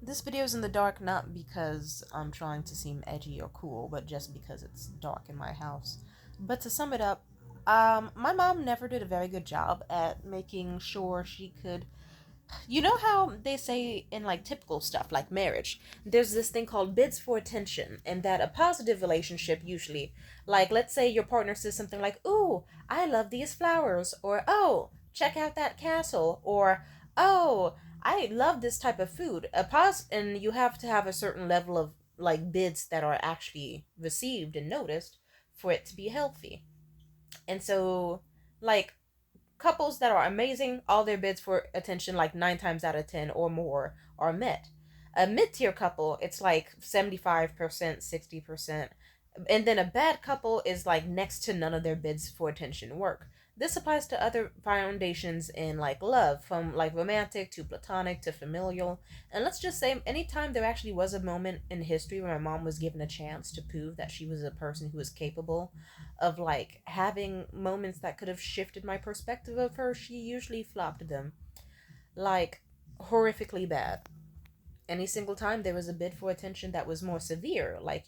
This video is in the dark not because I'm trying to seem edgy or cool, but just because it's dark in my house. But to sum it up, my mom never did a very good job at making sure she could. You know how they say in like typical stuff like marriage, there's this thing called bids for attention, and that a positive relationship usually, like let's say your partner says something like, "Ooh, I love these flowers," or "Oh, check out that castle," or "Oh, I love this type of food." And you have to have a certain level of like bids that are actually received and noticed for it to be healthy. And so, like couples that are amazing, all their bids for attention, like 9 times out of 10 or more, are met. A mid tier couple, it's like 75%, 60%. And then a bad couple is like next to none of their bids for attention work. This applies to other foundations in like love, from like romantic to platonic to familial. And let's just say, anytime there actually was a moment in history where my mom was given a chance to prove that she was a person who was capable of like having moments that could have shifted my perspective of her, she usually flopped them. Like horrifically bad. Any single time there was a bid for attention that was more severe, like,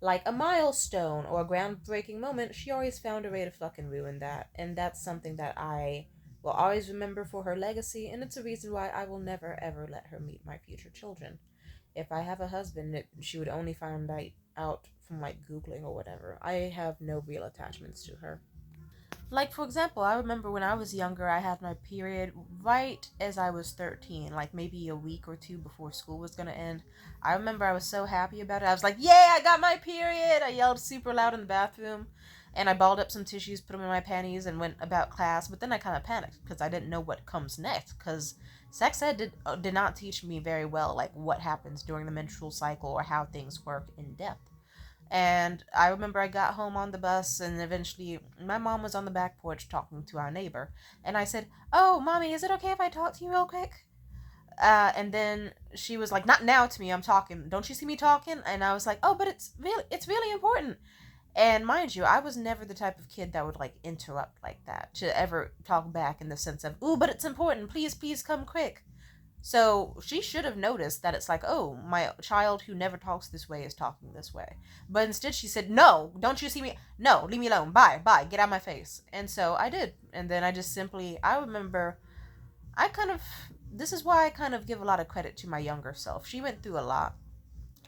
like a milestone or a groundbreaking moment, she always found a way to fucking ruin that. And that's something that I will always remember for her legacy, and it's a reason why I will never ever let her meet my future children. If I have a husband, she would only find out from like Googling or whatever. I have no real attachments to her. Like, for example, I remember when I was younger, I had my period right as I was 13, like maybe a week or two before school was going to end. I remember I was so happy about it. I was like, "Yeah, I got my period!" I yelled super loud in the bathroom, and I balled up some tissues, put them in my panties, and went about class. But then I kind of panicked because I didn't know what comes next, because sex ed did not teach me very well, like what happens during the menstrual cycle or how things work in depth. And I remember I got home on the bus, and eventually my mom was on the back porch talking to our neighbor. And I said, "Oh, mommy, is it okay if I talk to you real quick?" And then she was like, "Not now to me, I'm talking. Don't you see me talking?" And I was like, "Oh, but it's really important." And mind you, I was never the type of kid that would like interrupt like that, to ever talk back in the sense of, "Ooh, but it's important. Please, please come quick." So she should have noticed that it's like, "Oh, my child who never talks this way is talking this way." But instead she said, "No, don't you see me? No, leave me alone. Bye, bye, get out of my face." And so I did. And then I just simply, I remember, I kind of, this is why I kind of give a lot of credit to my younger self. She went through a lot.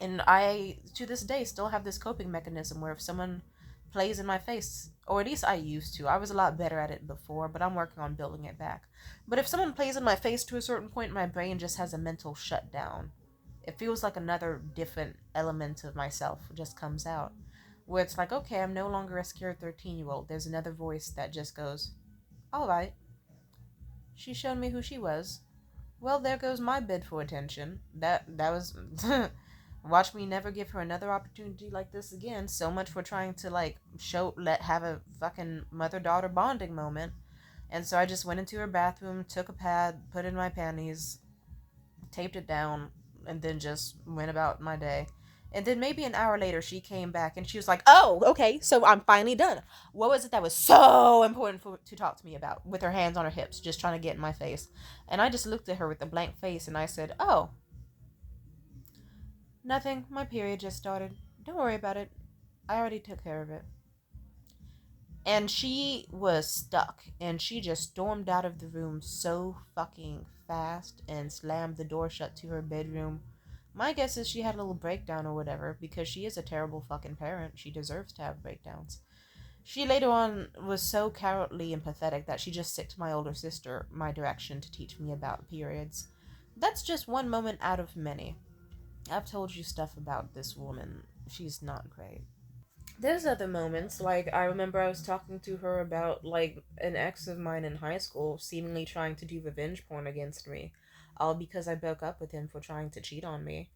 And I, to this day, still have this coping mechanism where if someone plays in my face, or at least I used to, I was a lot better at it before, but I'm working on building it back. But if someone plays in my face to a certain point, my brain just has a mental shutdown. It feels like another different element of myself just comes out. Where it's like, okay, I'm no longer a scared 13-year-old. There's another voice that just goes, "All right, she showed me who she was. Well, there goes my bid for attention. That was watch me never give her another opportunity like this again. So much for trying to like have a fucking mother-daughter bonding moment." And so I just went into her bathroom, took a pad, put in my panties, taped it down, and then just went about my day. And then maybe an hour later, she came back and she was like, "Oh, okay, so I'm finally done. What was it that was so important to talk to me about?" With her hands on her hips, just trying to get in my face. And I just looked at her with a blank face and I said, "Oh, nothing. My period just started. Don't worry about it. I already took care of it." And she was stuck, and she just stormed out of the room so fucking fast and slammed the door shut to her bedroom. My guess is she had a little breakdown or whatever, because she is a terrible fucking parent. She deserves to have breakdowns. She later on was so cowardly and pathetic that she just sicked my older sister my direction to teach me about periods. That's just one moment out of many. I've told you stuff about this woman. She's not great. There's other moments, like I remember I was talking to her about like an ex of mine in high school seemingly trying to do revenge porn against me, all because I broke up with him for trying to cheat on me.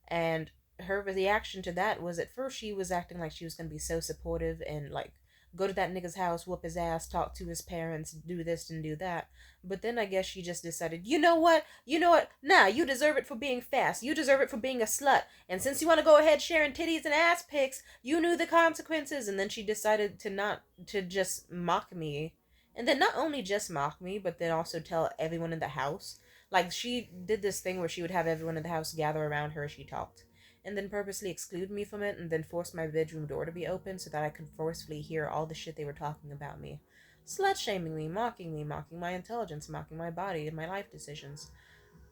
And her reaction to that was, at first she was acting like she was going to be so supportive and like go to that nigga's house, whoop his ass, talk to his parents, do this and do that. But then I guess she just decided, "You know what? You know what? Nah, you deserve it for being fast. You deserve it for being a slut. And since you want to go ahead sharing titties and ass pics, you knew the consequences." And then she decided to just mock me. And then not only just mock me, but then also tell everyone in the house. Like, she did this thing where she would have everyone in the house gather around her as she talked, and then purposely exclude me from it, and then force my bedroom door to be open so that I could forcefully hear all the shit they were talking about me. Slut shaming me, mocking my intelligence, mocking my body and my life decisions.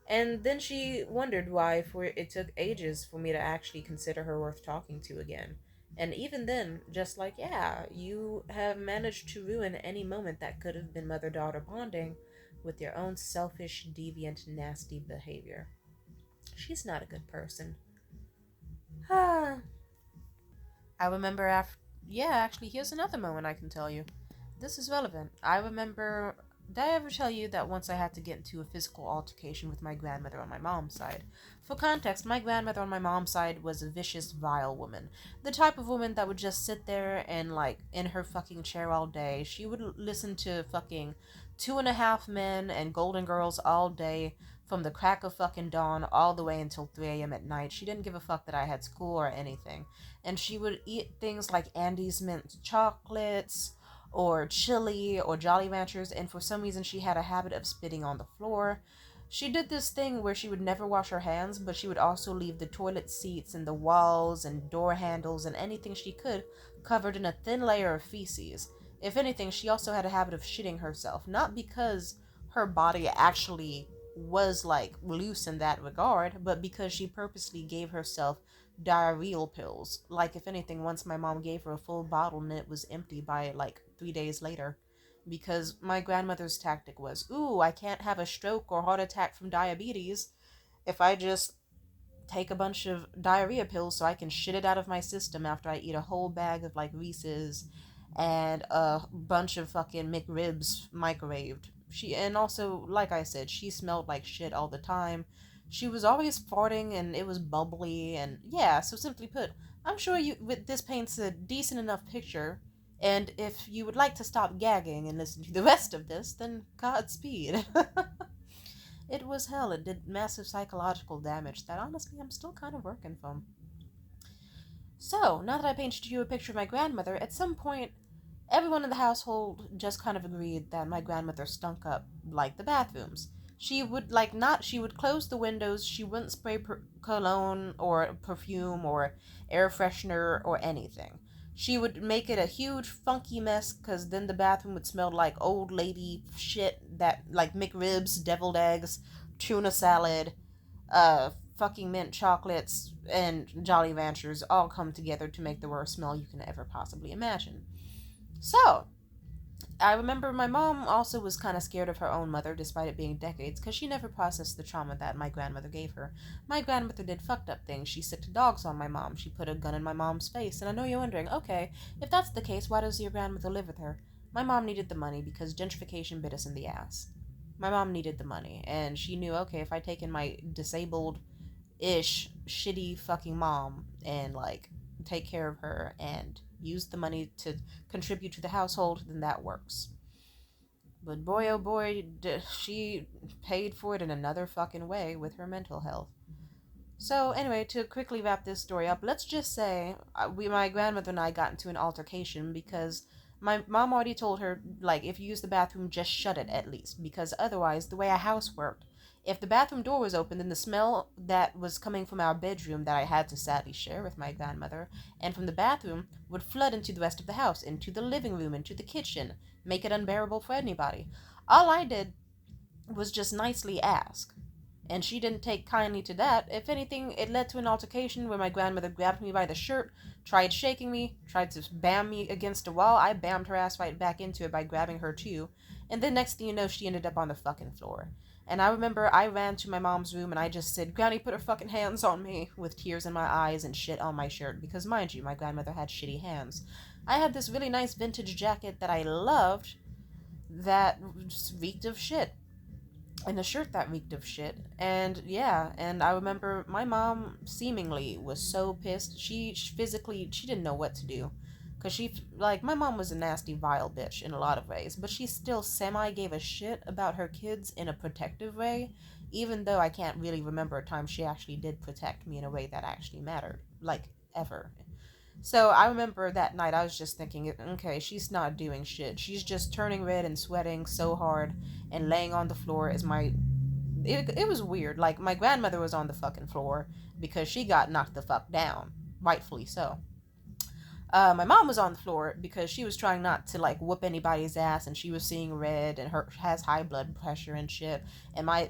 And then she wondered why for it took ages for me to actually consider her worth talking to again. And even then, just like, yeah, you have managed to ruin any moment that could have been mother daughter bonding with your own selfish, deviant, nasty behavior. She's not a good person. Ah. I remember after. Yeah, actually, here's another moment I can tell you. This is relevant. I remember. Did I ever tell you that once I had to get into a physical altercation with my grandmother on my mom's side? For context, my grandmother on my mom's side was a vicious, vile woman. The type of woman that would just sit there and, like, in her fucking chair all day. She would listen to fucking Two and a Half Men and Golden Girls all day, from the crack of fucking dawn all the way until 3 a.m. at night. She didn't give a fuck that I had school or anything. And she would eat things like Andes mint chocolates or chili or Jolly Ranchers, and for some reason she had a habit of spitting on the floor. She did this thing where she would never wash her hands, but she would also leave the toilet seats and the walls and door handles and anything she could covered in a thin layer of feces. If anything, she also had a habit of shitting herself, not because her body actually was like loose in that regard, but because she purposely gave herself diarrheal pills. Like, if anything, once my mom gave her a full bottle and it was empty by like 3 days later. Because my grandmother's tactic was, ooh, I can't have a stroke or heart attack from diabetes if I just take a bunch of diarrhea pills so I can shit it out of my system after I eat a whole bag of like Reese's and a bunch of fucking McRibs microwaved. She, and also, like I said, she smelled like shit all the time. She was always farting and it was bubbly, and yeah, so simply put, I'm sure you with this paints a decent enough picture. And if you would like to stop gagging and listen to the rest of this, then Godspeed. It was hell. It did massive psychological damage that honestly I'm still kind of working from. So, now that I painted you a picture of my grandmother, at some point, everyone in the household just kind of agreed that my grandmother stunk up like the bathrooms. She would like not she would close the windows, she wouldn't spray cologne or perfume or air freshener or anything. She would make it a huge funky mess cuz then the bathroom would smell like old lady shit, that like McRibs, deviled eggs, tuna salad, fucking mint chocolates and Jolly Ranchers all come together to make the worst smell you can ever possibly imagine. So, I remember my mom also was kind of scared of her own mother, despite it being decades, because she never processed the trauma that my grandmother gave her. My grandmother did fucked up things. She sicked dogs on my mom. She put a gun in my mom's face. And I know you're wondering, okay, if that's the case, why does your grandmother live with her? My mom needed the money because gentrification bit us in the ass. My mom needed the money, and she knew, okay, if I take in my disabled ish, shitty fucking mom and like take care of her and use the money to contribute to the household, then that works. But boy, oh boy, she paid for it in another fucking way with her mental health. So anyway, to quickly wrap this story up, let's just say my grandmother and I got into an altercation because my mom already told her, like, if you use the bathroom, just shut it at least, because otherwise, the way our house worked, if the bathroom door was open, then the smell that was coming from our bedroom that I had to sadly share with my grandmother, and from the bathroom, would flood into the rest of the house, into the living room, into the kitchen, make it unbearable for anybody. All I did was just nicely ask, and she didn't take kindly to that. If anything, it led to an altercation where my grandmother grabbed me by the shirt, tried shaking me, tried to bam me against a wall. I bammed her ass right back into it by grabbing her too. And then next thing you know, she ended up on the fucking floor. And I remember I ran to my mom's room and I just said, Granny, put her fucking hands on me, with tears in my eyes and shit on my shirt. Because mind you, my grandmother had shitty hands. I had this really nice vintage jacket that I loved that reeked of shit, and a shirt that reeked of shit. And yeah, and I remember my mom seemingly was so pissed. She physically, she didn't know what to do. Because she, like, my mom was a nasty, vile bitch in a lot of ways, but she still semi gave a shit about her kids in a protective way, even though I can't really remember a time she actually did protect me in a way that actually mattered. Like, ever. So I remember that night I was just thinking, okay, she's not doing shit. She's just turning red and sweating so hard and laying on the floor as my it was weird. Like, my grandmother was on the fucking floor because she got knocked the fuck down, rightfully so. My mom was on the floor because she was trying not to like whoop anybody's ass, and she was seeing red, and her has high blood pressure and shit. And my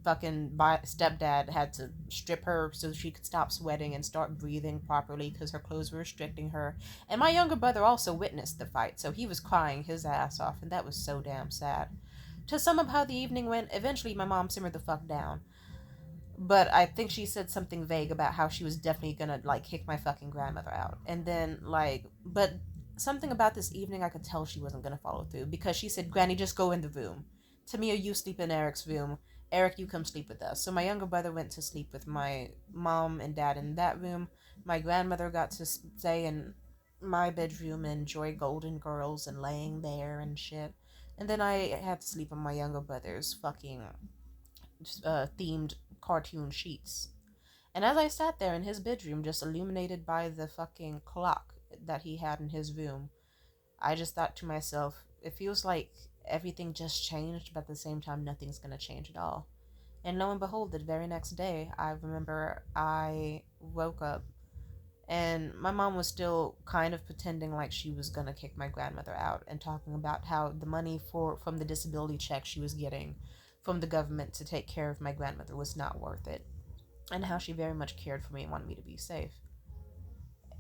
fucking stepdad had to strip her so she could stop sweating and start breathing properly because her clothes were restricting her. And my younger brother also witnessed the fight, so he was crying his ass off, and that was so damn sad. To sum up how the evening went, eventually my mom simmered the fuck down. But I think she said something vague about how she was definitely gonna like kick my fucking grandmother out. And then like, but something about this evening I could tell she wasn't gonna follow through because she said, "Granny, just go in the room. Tamia, you sleep in Eric's room. Eric, you come sleep with us." So my younger brother went to sleep with my mom and dad in that room. My grandmother got to stay in my bedroom and enjoy Golden Girls and laying there and shit. And then I had to sleep on my younger brother's fucking themed cartoon sheets. And as I sat there in his bedroom, just illuminated by the fucking clock that he had in his room, I just thought to myself, it feels like everything just changed, but at the same time, nothing's gonna change at all. And lo and behold, the very next day, I remember I woke up and my mom was still kind of pretending like she was gonna kick my grandmother out and talking about how the money from the disability check she was getting from the government to take care of my grandmother was not worth it, and how she very much cared for me and wanted me to be safe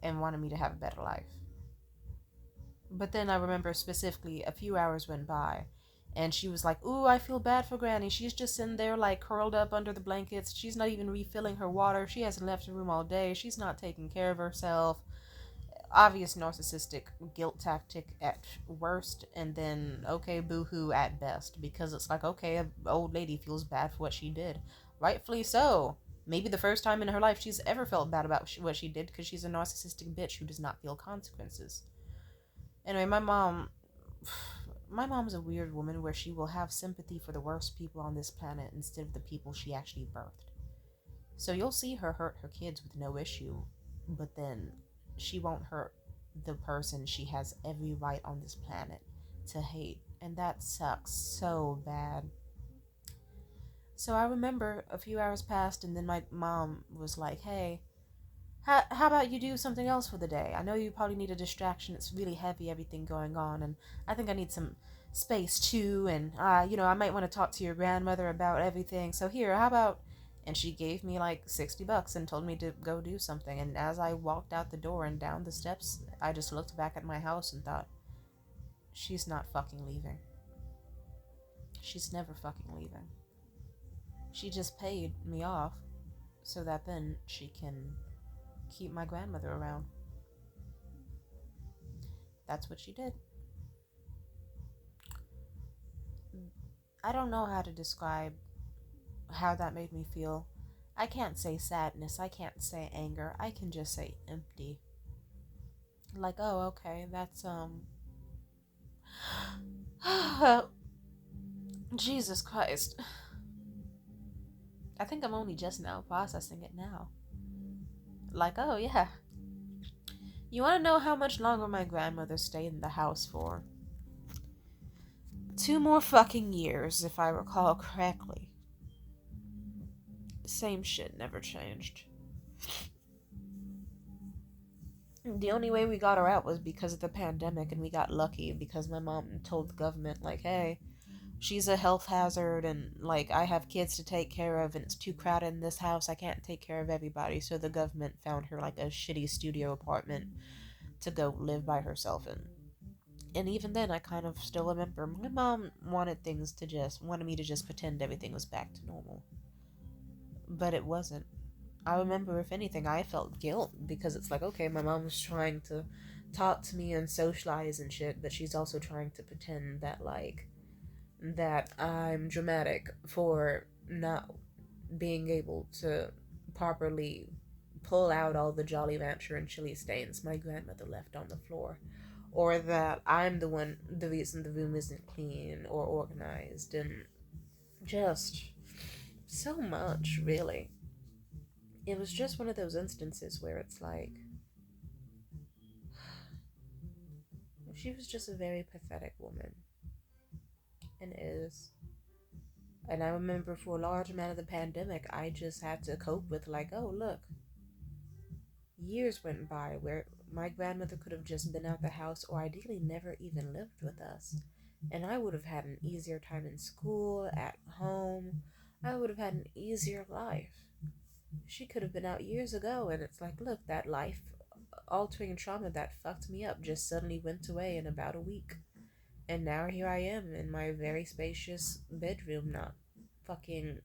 and wanted me to have a better life. But then I remember specifically a few hours went by and she was like, "Ooh, I feel bad for Granny. She's just sitting there like curled up under the blankets. She's not even refilling her water. She hasn't left the room all day. She's not taking care of herself." Obvious narcissistic guilt tactic at worst, and then okay, boohoo at best, because it's like, okay, an old lady feels bad for what she did. Rightfully so. Maybe the first time in her life she's ever felt bad about what she did, because she's a narcissistic bitch who does not feel consequences. Anyway, my mom's a weird woman where she will have sympathy for the worst people on this planet instead of the people she actually birthed. So you'll see her hurt her kids with no issue, but then she won't hurt the person she has every right on this planet to hate. And that sucks so bad. So I remember a few hours passed, and then my mom was like, "Hey, how about you do something else for the day? I know you probably need a distraction. It's really heavy, everything going on, and I think I need some space too. And, I might want to talk to your grandmother about everything. So here, how about..." And she gave me like $60 and told me to go do something. And as I walked out the door and down the steps, I just looked back at my house and thought, she's not fucking leaving. She's never fucking leaving. She just paid me off so that then she can keep my grandmother around. That's what she did. I don't know how to describe how that made me feel. I can't say sadness, I can't say anger, I can just say empty. Like, oh, okay, that's, Jesus Christ. I think I'm only just now processing it now. Like, oh, yeah. You want to know how much longer my grandmother stayed in the house for? 2 more fucking years, if I recall correctly. Same shit never changed. The only way we got her out was because of the pandemic, and we got lucky because my mom told the government, like, hey, she's a health hazard, and, like, I have kids to take care of, and it's too crowded in this house. I can't take care of everybody. So the government found her, like, a shitty studio apartment to go live by herself in. And even then, I kind of still remember my mom wanted me to just pretend everything was back to normal. But it wasn't. I remember, if anything, I felt guilt because it's like, okay, my mom was trying to talk to me and socialize and shit, but she's also trying to pretend that, like, that I'm dramatic for not being able to properly pull out all the Jolly Rancher and chili stains my grandmother left on the floor. Or that I'm the reason the room isn't clean or organized, and just so much, really. It was just one of those instances where it's like, she was just a very pathetic woman, and is. And I remember for a large amount of the pandemic, I just had to cope with, like, oh, look, years went by where my grandmother could have just been out the house or ideally never even lived with us. And I would have had an easier time in school, at home. I would have had an easier life. She could have been out years ago, and it's like, look, that life altering trauma that fucked me up just suddenly went away in about a week. And now here I am in my very spacious bedroom, not fucking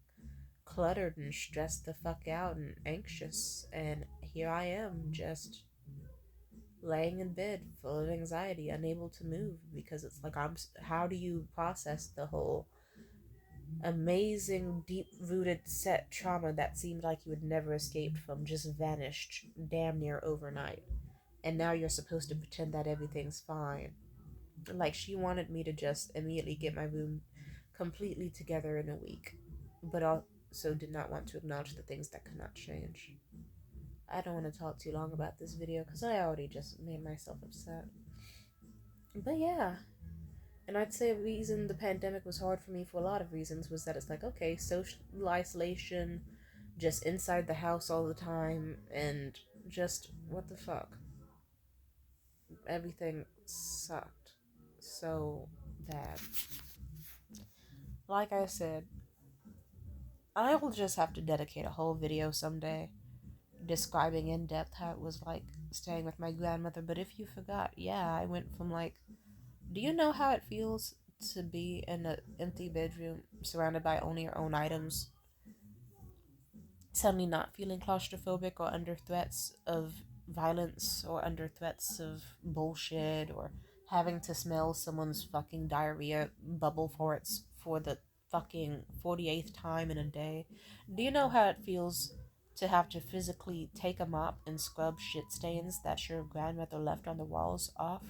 cluttered and stressed the fuck out and anxious. And here I am, just laying in bed full of anxiety, unable to move because it's like, how do you process the whole amazing, deep rooted set trauma that seemed like you had never escaped from just vanished damn near overnight? And now you're supposed to pretend that everything's fine. Like, she wanted me to just immediately get my room completely together in a week, but also did not want to acknowledge the things that could not change. I don't want to talk too long about this video because I already just made myself upset. But yeah, and I'd say a reason the pandemic was hard for me for a lot of reasons was that it's like, okay, social isolation, just inside the house all the time, and just what the fuck? Everything sucked so bad. Like I said, I will just have to dedicate a whole video someday describing in depth how it was like staying with my grandmother. But if you forgot, yeah, I went from like, do you know how it feels to be in an empty bedroom surrounded by only your own items, suddenly not feeling claustrophobic or under threats of violence or under threats of bullshit or having to smell someone's fucking diarrhea bubble farts for the fucking 48th time in a day? Do you know how it feels to have to physically take a mop and scrub shit stains that your grandmother left on the walls off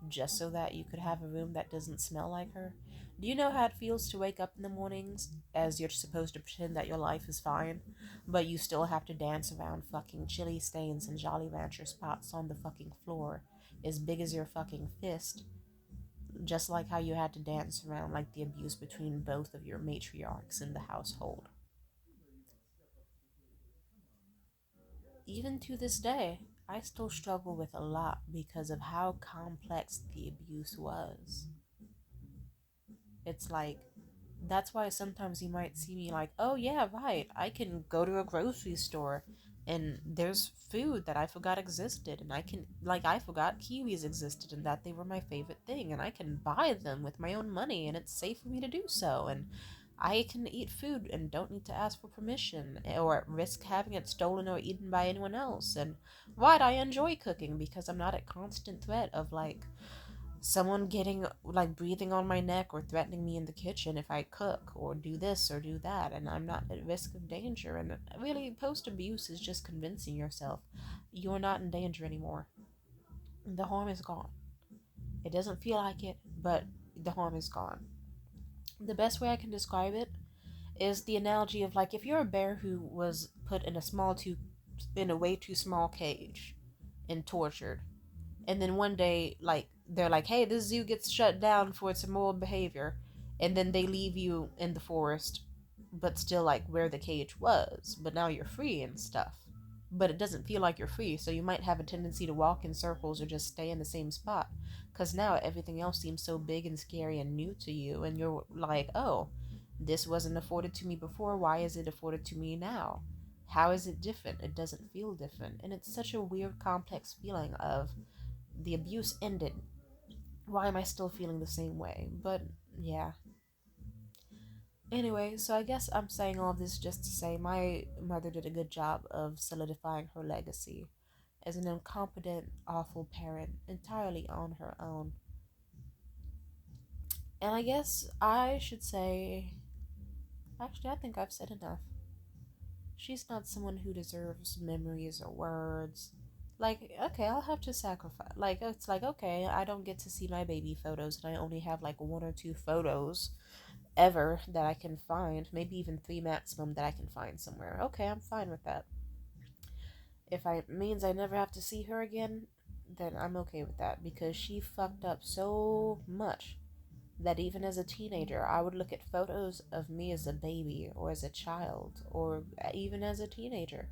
just so that you could have a room that doesn't smell like her? Do you know how it feels to wake up in the mornings as you're supposed to pretend that your life is fine, but you still have to dance around fucking chili stains and Jolly Rancher spots on the fucking floor as big as your fucking fist, just like how you had to dance around like the abuse between both of your matriarchs in the household? Even to this day, I still struggle with a lot because of how complex the abuse was. It's like, that's why sometimes you might see me like, oh yeah, right, I can go to a grocery store and there's food that I forgot existed, and I can, like, I forgot kiwis existed and that they were my favorite thing, and I can buy them with my own money and it's safe for me to do so, and I can eat food and don't need to ask for permission or risk having it stolen or eaten by anyone else. And right, I enjoy cooking because I'm not at constant threat of like someone getting like breathing on my neck or threatening me in the kitchen if I cook or do this or do that, and I'm not at risk of danger. And really, post abuse is just convincing yourself you're not in danger anymore. The harm is gone. It doesn't feel like it, but the harm is gone. The best way I can describe it is the analogy of like if you're a bear who was put in a way too small cage and tortured, and then one day like they're like, hey, this zoo gets shut down for its immoral behavior, and then they leave you in the forest but still like where the cage was, but now you're free and stuff, but it doesn't feel like you're free, so you might have a tendency to walk in circles or just stay in the same spot because now everything else seems so big and scary and new to you, and you're like, oh, this wasn't afforded to me before, why is it afforded to me now? How is it different? It doesn't feel different, and it's such a weird complex feeling of the abuse ended. Why am I still feeling the same way? But yeah. Anyway, so I guess I'm saying all this just to say my mother did a good job of solidifying her legacy as an incompetent, awful parent entirely on her own. And I guess I should say, actually, I think I've said enough. She's not someone who deserves memories or words. Like, okay, I'll have to sacrifice. Like, it's like, okay, I don't get to see my baby photos, and I only have like one or two photos ever that I can find. Maybe even three maximum that I can find somewhere. Okay, I'm fine with that. If it means I never have to see her again, then I'm okay with that because she fucked up so much that even as a teenager, I would look at photos of me as a baby or as a child or even as a teenager,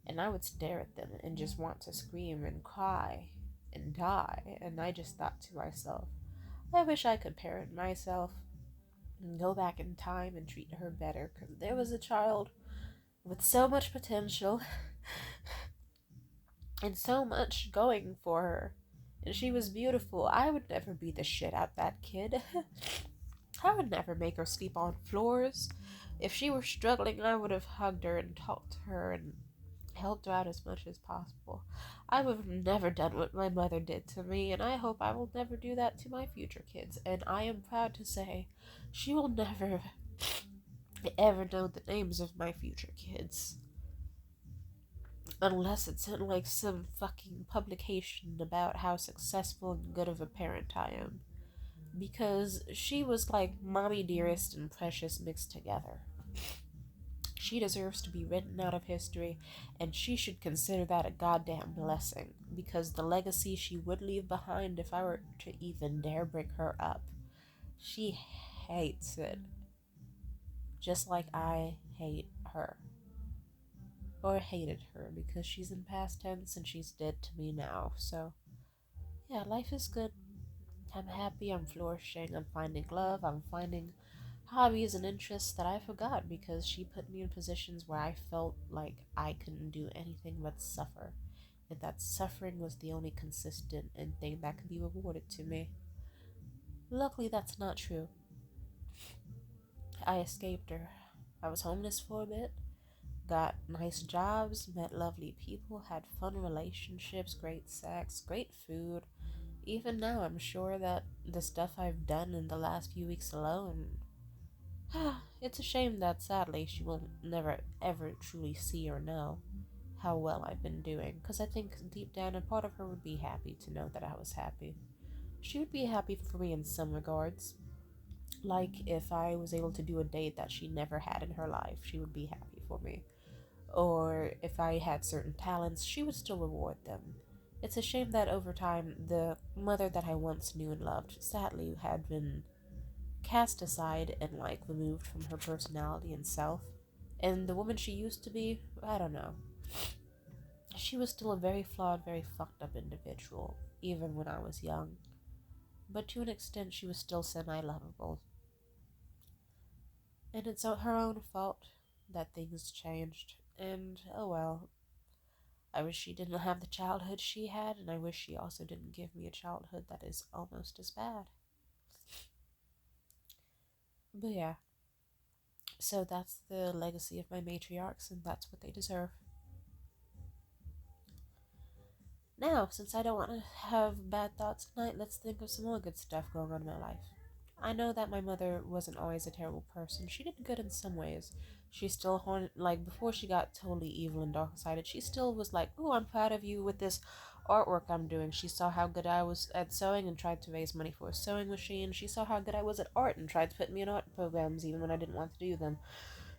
and I would stare at them and just want to scream and cry and die. And I just thought to myself, I wish I could parent myself and go back in time and treat her better because there was a child with so much potential and so much going for her. And she was beautiful. I would never beat the shit out that kid. I would never make her sleep on floors. If she were struggling, I would have hugged her and talked to her and helped her out as much as possible. I would have never done what my mother did to me, and I hope I will never do that to my future kids. And I am proud to say she will never ever know the names of my future kids. Unless it's in like some fucking publication about how successful and good of a parent I am. Because she was like mommy dearest and precious mixed together. She deserves to be written out of history, and she should consider that a goddamn blessing, because the legacy she would leave behind if I were to even dare bring her up. She hates it, just like I hate her. Or hated her, because she's in past tense and she's dead to me now. So, yeah, life is good. I'm happy, I'm flourishing, I'm finding love, I'm finding hobbies and interests that I forgot because she put me in positions where I felt like I couldn't do anything but suffer. And that suffering was the only consistent and thing that could be rewarded to me. Luckily, that's not true. I escaped her. I was homeless for a bit, got nice jobs, met lovely people, had fun relationships, great sex, great food. Even now, I'm sure that the stuff I've done in the last few weeks alone, it's a shame that sadly she will never ever truly see or know how well I've been doing, because I think deep down a part of her would be happy to know that I was happy. She would be happy for me in some regards. Like if I was able to do a date that she never had in her life, she would be happy for me. Or if I had certain talents, she would still reward them. It's a shame that over time, the mother that I once knew and loved sadly had been cast aside and like removed from her personality and self. And the woman she used to be, I don't know. She was still a very flawed, very fucked up individual, even when I was young. But to an extent, she was still semi lovable. And it's her own fault that things changed. And oh well, I wish she didn't have the childhood she had, and I wish she also didn't give me a childhood that is almost as bad. But yeah, so that's the legacy of my matriarchs, and that's what they deserve. Now, since I don't want to have bad thoughts tonight, let's think of some more good stuff going on in my life. I know that my mother wasn't always a terrible person. She did good in some ways. She still haunted, like, before she got totally evil and dark-sided, she still was like, "Oh, I'm proud of you with this artwork I'm doing." She saw how good I was at sewing and tried to raise money for a sewing machine. She saw how good I was at art and tried to put me in art programs even when I didn't want to do them.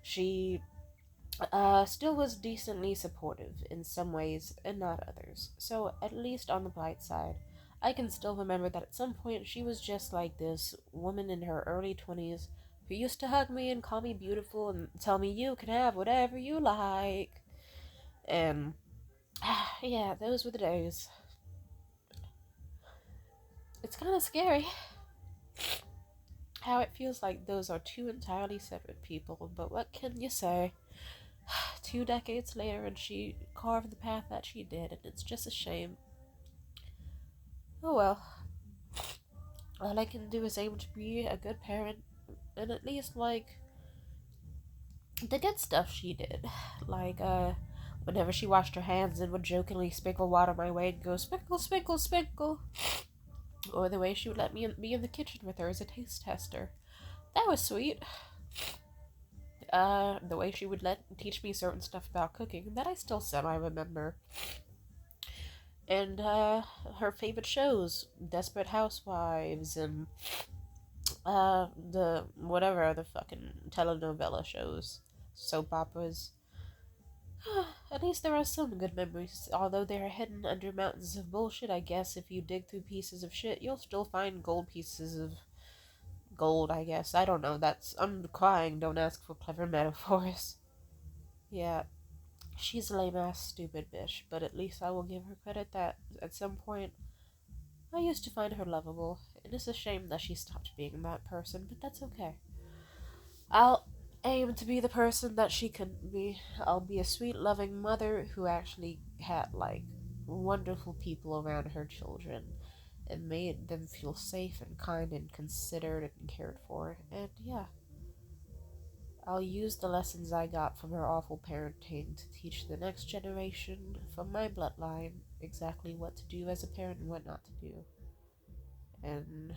She still was decently supportive in some ways and not others. So, at least on the bright side, I can still remember that at some point she was just like this woman in her early 20s who used to hug me and call me beautiful and tell me you can have whatever you like. And, yeah, those were the days. It's kind of scary how it feels like those are two entirely separate people, but what can you say? 2 decades later, and she carved the path that she did, and it's just a shame. Oh well, all I can do is aim to be a good parent, and at least, like, the good stuff she did. Like, whenever she washed her hands and would jokingly sprinkle water my way and go, "Sprinkle, sprinkle, sprinkle." Or the way she would let me be in the kitchen with her as a taste tester. That was sweet. The way she would teach me certain stuff about cooking that I still semi remember. And her favorite shows, Desperate Housewives, and the whatever other fucking telenovela shows, soap operas. At least there are some good memories, although they are hidden under mountains of bullshit. I guess if you dig through pieces of shit, you'll still find gold pieces of gold, I guess. I don't know. I'm crying. Don't ask for clever metaphors. Yeah, she's a lame ass stupid bitch, but at least I will give her credit that at some point I used to find her lovable. It is a shame that she stopped being that person, but that's okay. I'll aim to be the person that she couldn't be. I'll be a sweet, loving mother who actually had, like, wonderful people around her children and made them feel safe and kind and considered and cared for. And yeah, I'll use the lessons I got from her awful parenting to teach the next generation from my bloodline exactly what to do as a parent and what not to do. And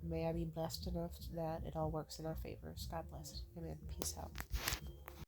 may I be blessed enough that it all works in our favors. God bless. Amen. Peace out.